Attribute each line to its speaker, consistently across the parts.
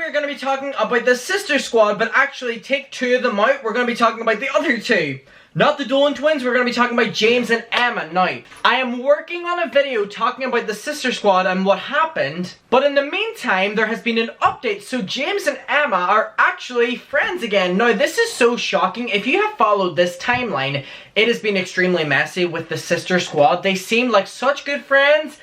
Speaker 1: we're going to be talking about the sister squad, but actually take two of them out. We're going to be talking about the other two. Not the Dolan twins, we're going to be talking about James and Emma. Now, I am working on a video talking about the sister squad and what happened, but in the meantime, there has been an update, so James and Emma are actually friends again. Now, this is so shocking. If you have followed this timeline, it has been extremely messy with the sister squad. They seem like such good friends,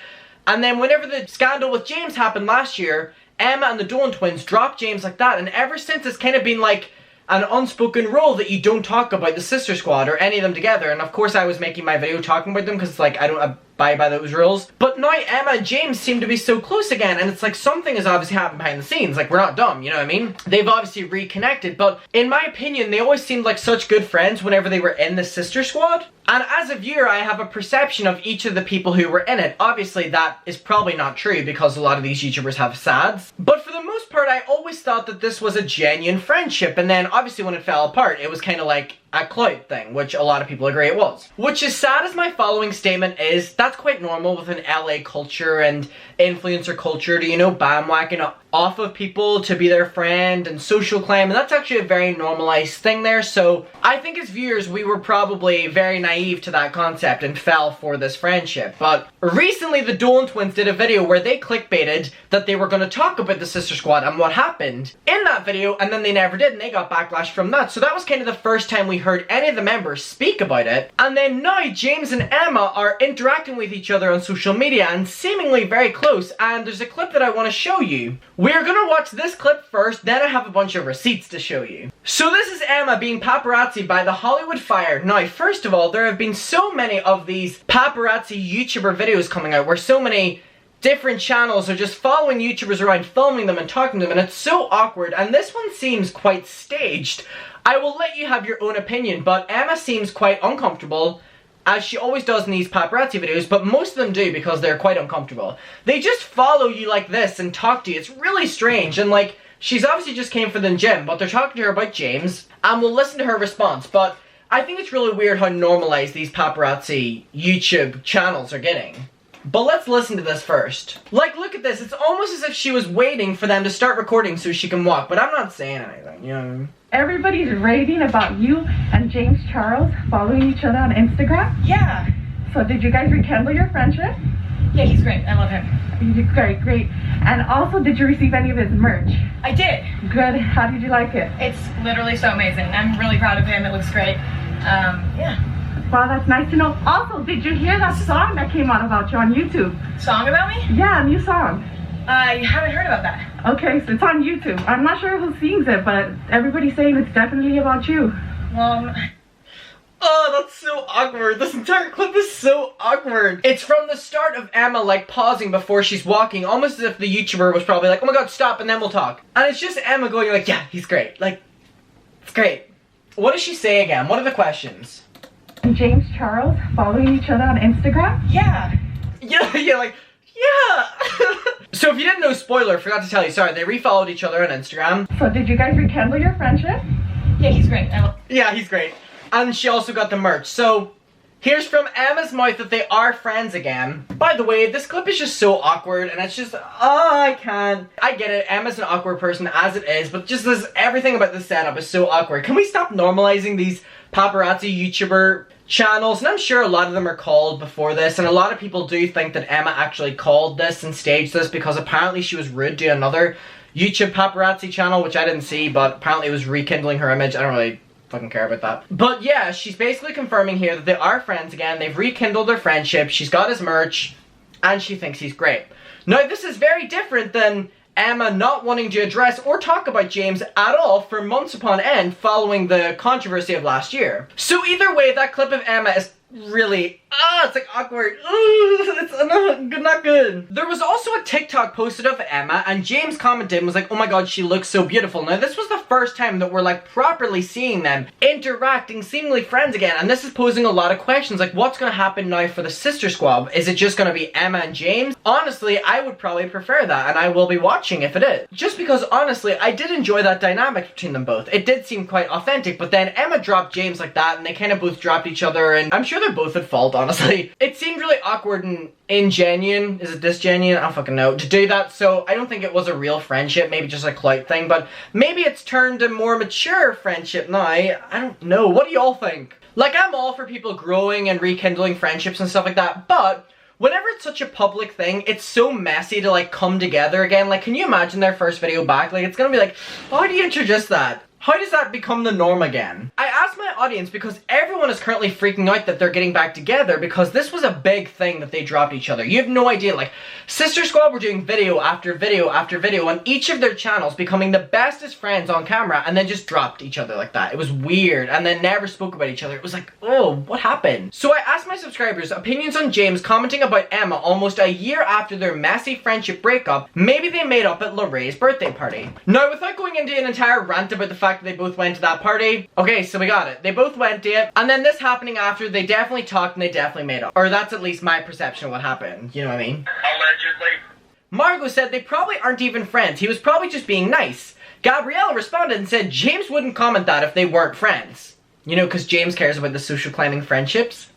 Speaker 1: and then whenever the scandal with James happened last year, Emma and the Dolan twins dropped James like that, and ever since it's kind of been like an unspoken rule that you don't talk about the sister squad or any of them together. And of course I was making my video talking about them because like I don't abide by those rules. But now Emma and James seem to be so close again, and it's like something has obviously happened behind the scenes. Like, we're not dumb, you know what I mean? They've obviously reconnected, but in my opinion they always seemed like such good friends whenever they were in the sister squad. And as a viewer, I have a perception of each of the people who were in it. Obviously that is probably not true because a lot of these YouTubers have sads. But for the most part, I always thought that this was a genuine friendship, and then obviously when it fell apart, it was kind of like a clout thing, which a lot of people agree it was. Which, as sad as my following statement is, that's quite normal with an LA culture and influencer culture to, you know, bandwagon off of people to be their friend and social claim, and that's actually a very normalized thing there. So I think as viewers we were probably very naive to that concept and fell for this friendship. But recently the Dolan twins did a video where they clickbaited that they were going to talk about the sister squad and what happened in that video, and then they never did, and they got backlash from that. So that was kind of the first time we heard any of the members speak about it. And then now James and Emma are interacting with each other on social media and seemingly very close, and there's a clip that I want to show you. We're gonna watch this clip first, then I have a bunch of receipts to show you. So this is Emma being paparazzi by the Hollywood Fire. Now, first of all, there have been so many of these paparazzi YouTuber videos coming out where so many different channels are just following YouTubers around, filming them and talking to them, and it's so awkward, and this one seems quite staged. I will let you have your own opinion, but Emma seems quite uncomfortable, as she always does in these paparazzi videos, but most of them do because they're quite uncomfortable. They just follow you like this and talk to you. It's really strange, and like, she's obviously just came from the gym, but they're talking to her about James, and we'll listen to her response. But I think it's really weird how normalized these paparazzi YouTube channels are getting. But let's listen to this first. Like, look at this. It's almost as if she was waiting for them to start recording so she can walk, but I'm not saying anything, you know what I mean?
Speaker 2: Everybody's raving about you and James Charles following each other on Instagram.
Speaker 3: Yeah.
Speaker 2: So did you guys rekindle your friendship?
Speaker 3: Yeah, he's great. I love him.
Speaker 2: Great, great. And also, did you receive any of his merch?
Speaker 3: I did.
Speaker 2: Good. How did you like it?
Speaker 3: It's literally so amazing. I'm really proud of him. It looks great. Yeah.
Speaker 2: Wow, that's nice to know. Also, did you hear that song that came out about you on YouTube?
Speaker 3: Song about me?
Speaker 2: Yeah, a new song.
Speaker 3: I haven't heard about that.
Speaker 2: Okay, so it's on YouTube. I'm not sure who sings it, but everybody's saying it's definitely about you.
Speaker 3: Well...
Speaker 1: Oh, that's so awkward. This entire clip is so awkward. It's from the start of Emma, like, pausing before she's walking, almost as if the YouTuber was probably like, oh my god, stop, and then we'll talk. And it's just Emma going like, yeah, he's great. Like, it's great. What does she say again? What are the questions?
Speaker 2: And James Charles following each other on Instagram?
Speaker 3: Yeah.
Speaker 1: Yeah, like, yeah. So if you didn't know, spoiler, forgot to tell you, sorry, they refollowed each other on Instagram.
Speaker 2: So did you guys rekindle your friendship?
Speaker 3: Yeah, he's great.
Speaker 1: Yeah, he's great. And she also got the merch. So here's from Emma's mouth that they are friends again. By the way, this clip is just so awkward, and it's just, oh, I can't. I get it, Emma's an awkward person as it is, but just this, everything about this setup is so awkward. Can we stop normalizing these paparazzi YouTuber channels? And I'm sure a lot of them are called before this, and a lot of people do think that Emma actually called this and staged this because apparently she was rude to another YouTube paparazzi channel, which I didn't see, but apparently it was rekindling her image. I don't really fucking care about that. But yeah, she's basically confirming here that they are friends again. They've rekindled their friendship. She's got his merch, and she thinks he's great. Now, this is very different than Emma not wanting to address or talk about James at all for months upon end following the controversy of last year. So either way, that clip of Emma is really, it's like awkward. It's not good. There was also a TikTok posted of Emma, and James commented and was like, oh my god, she looks so beautiful. Now this was the first time that we're like properly seeing them interacting, seemingly friends again, and this is posing a lot of questions, like what's gonna happen now for the sister squad? Is it just gonna be Emma and James? Honestly, I would probably prefer that, and I will be watching if it is. Just because honestly, I did enjoy that dynamic between them both. It did seem quite authentic, but then Emma dropped James like that, and they kind of both dropped each other, and I'm sure they're both at fault, honestly. It seemed really awkward and ingenuine. Is it disgenuine? I don't fucking know. To do that, so I don't think it was a real friendship. Maybe just a clout thing, but maybe it's turned a more mature friendship now. I don't know. What do y'all think? Like, I'm all for people growing and rekindling friendships and stuff like that, but whenever it's such a public thing, it's so messy to, like, come together again. Like, can you imagine their first video back? Like, it's gonna be like, how do you introduce that? How does that become the norm again? I asked my audience because everyone is currently freaking out that they're getting back together because this was a big thing that they dropped each other. You have no idea, like, Sister Squad were doing video after video after video on each of their channels, becoming the bestest friends on camera, and then just dropped each other like that. It was weird, and then never spoke about each other. It was like, oh, what happened? So I asked my subscribers opinions on James commenting about Emma almost a year after their messy friendship breakup. Maybe they made up at Lorraine's birthday party. Now, without going into an entire rant about the fact they both went to that party. Okay, so we got it. They both went to it, and then this happening after, they definitely talked and they definitely made up. Or that's at least my perception of what happened. You know what I mean?
Speaker 4: Allegedly.
Speaker 1: Margot said they probably aren't even friends. He was probably just being nice. Gabriella responded and said James wouldn't comment that if they weren't friends. You know, because James cares about the social climbing friendships.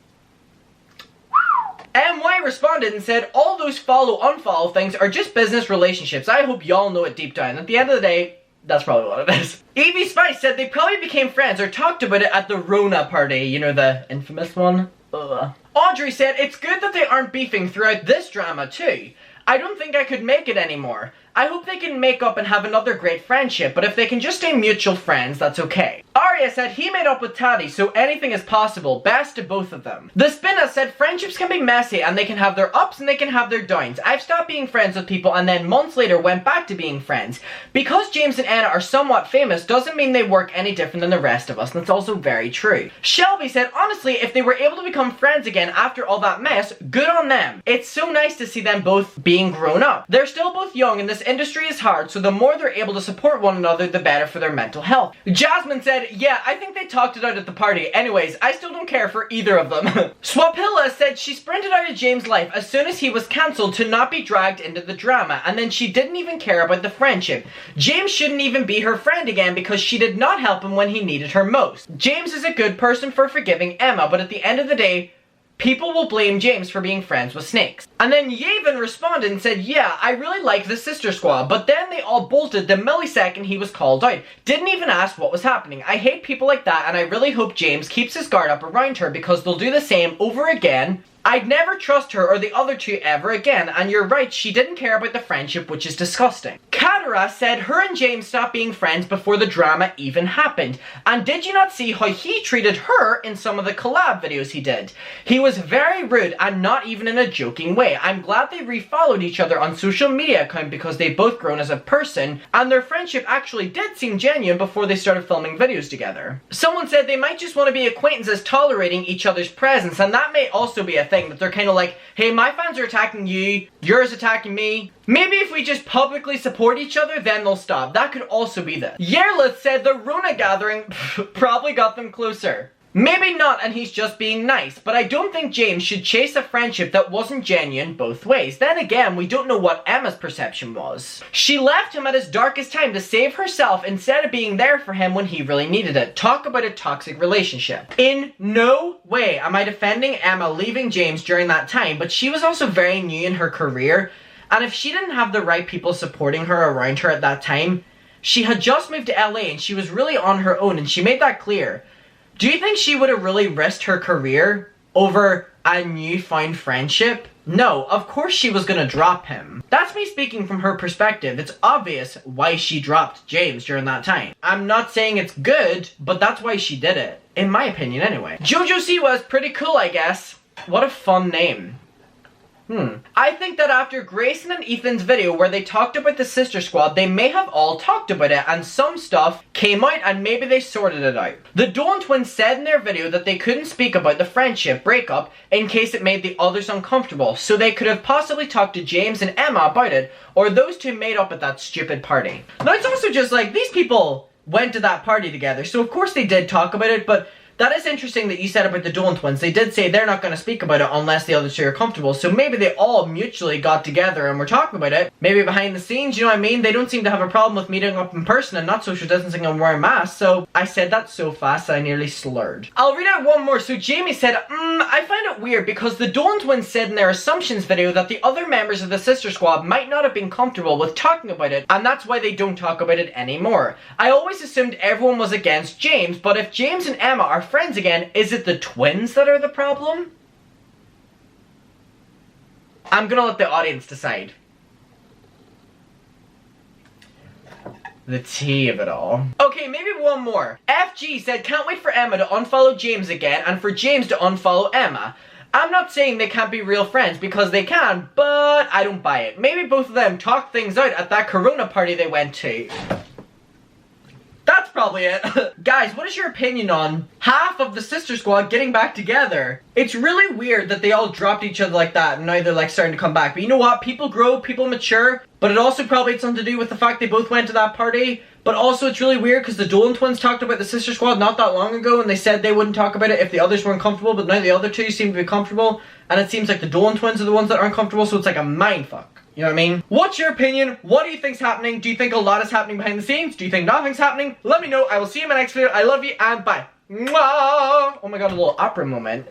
Speaker 1: MY responded and said all those follow-unfollow things are just business relationships. I hope y'all know it deep down. At the end of the day, that's probably what it is. Evie Spice said they probably became friends or talked about it at the Rona party. You know, the infamous one? Ugh. Audrey said it's good that they aren't beefing throughout this drama too. I don't think I could make it anymore. I hope they can make up and have another great friendship, but if they can just stay mutual friends, that's okay. Arya said he made up with Taddy, so anything is possible. Best to both of them. The Spinna said friendships can be messy and they can have their ups and they can have their downs. I've stopped being friends with people and then months later went back to being friends. Because James and Anna are somewhat famous doesn't mean they work any different than the rest of us, and that's also very true. Shelby said honestly, if they were able to become friends again after all that mess, good on them. It's so nice to see them both being grown up. They're still both young and this industry is hard, so the more they're able to support one another, the better for their mental health. Jasmine said, yeah, I think they talked it out at the party. Anyways, I still don't care for either of them. Swapilla said she sprinted out of James' life as soon as he was cancelled to not be dragged into the drama, and then she didn't even care about the friendship. James shouldn't even be her friend again because she did not help him when he needed her most. James is a good person for forgiving Emma, but at the end of the day, people will blame James for being friends with snakes. And then Yavin responded and said, yeah, I really like the Sister Squad, but then they all bolted the millisecond he was called out. Didn't even ask what was happening. I hate people like that, and I really hope James keeps his guard up around her because they'll do the same over again. I'd never trust her or the other two ever again, and you're right, she didn't care about the friendship, which is disgusting. Katara said her and James stopped being friends before the drama even happened. And did you not see how he treated her in some of the collab videos he did? He was very rude and not even in a joking way. I'm glad they refollowed each other on social media account because they've both grown as a person, and their friendship actually did seem genuine before they started filming videos together. Someone said they might just want to be acquaintances tolerating each other's presence, and that may also be a thing, that they're kind of like, hey, my fans are attacking you, yours attacking me. Maybe if we just publicly support each other, then they'll stop. That could also be this. Yerlith said the Rona gathering probably got them closer. Maybe not, and he's just being nice, but I don't think James should chase a friendship that wasn't genuine both ways. Then again, we don't know what Emma's perception was. She left him at his darkest time to save herself instead of being there for him when he really needed it. Talk about a toxic relationship. In no way am I defending Emma leaving James during that time, but she was also very new in her career, and if she didn't have the right people supporting her around her at that time, she had just moved to LA and she was really on her own, and she made that clear. Do you think she would have really risked her career over a newfound friendship? No, of course she was gonna drop him. That's me speaking from her perspective. It's obvious why she dropped James during that time. I'm not saying it's good, but that's why she did it. In my opinion, anyway. Jojo Siwa is pretty cool, I guess. What a fun name. I think that after Grayson and Ethan's video where they talked about the Sister Squad, they may have all talked about it and some stuff came out and maybe they sorted it out. The Dawn twins said in their video that they couldn't speak about the friendship breakup in case it made the others uncomfortable, so they could have possibly talked to James and Emma about it, or those two made up at that stupid party. Now it's also just like, these people went to that party together, so of course they did talk about it, but that is interesting that you said about the Dolan twins. They did say they're not going to speak about it unless the other two are comfortable. So maybe they all mutually got together and were talking about it. Maybe behind the scenes, you know what I mean? They don't seem to have a problem with meeting up in person and not social distancing and wearing masks. So I said that so fast that I nearly slurred. I'll read out one more. So Jamie said, I find it weird because the Dolan twins said in their assumptions video that the other members of the Sister Squad might not have been comfortable with talking about it, and that's why they don't talk about it anymore. I always assumed everyone was against James, but if James and Emma are friends again, is it the twins that are the problem? I'm gonna let the audience decide. The tea of it all. Okay, maybe one more. FG said, can't wait for Emma to unfollow James again and for James to unfollow Emma. I'm not saying they can't be real friends because they can, but I don't buy it. Maybe both of them talked things out at that Corona party they went to. That's probably it. Guys, what is your opinion on half of the Sister Squad getting back together? It's really weird that they all dropped each other like that and now they're like starting to come back. But you know what? People grow, people mature. But it also probably had something to do with the fact they both went to that party. But also it's really weird because the Dolan twins talked about the Sister Squad not that long ago and they said they wouldn't talk about it if the others weren't comfortable. But now the other two seem to be comfortable. And it seems like the Dolan twins are the ones that aren't comfortable. So it's like a mindfuck. You know what I mean? What's your opinion? What do you think's happening? Do you think a lot is happening behind the scenes? Do you think nothing's happening? Let me know. I will see you in my next video. I love you and bye. Mwah! Oh my god, a little opera moment.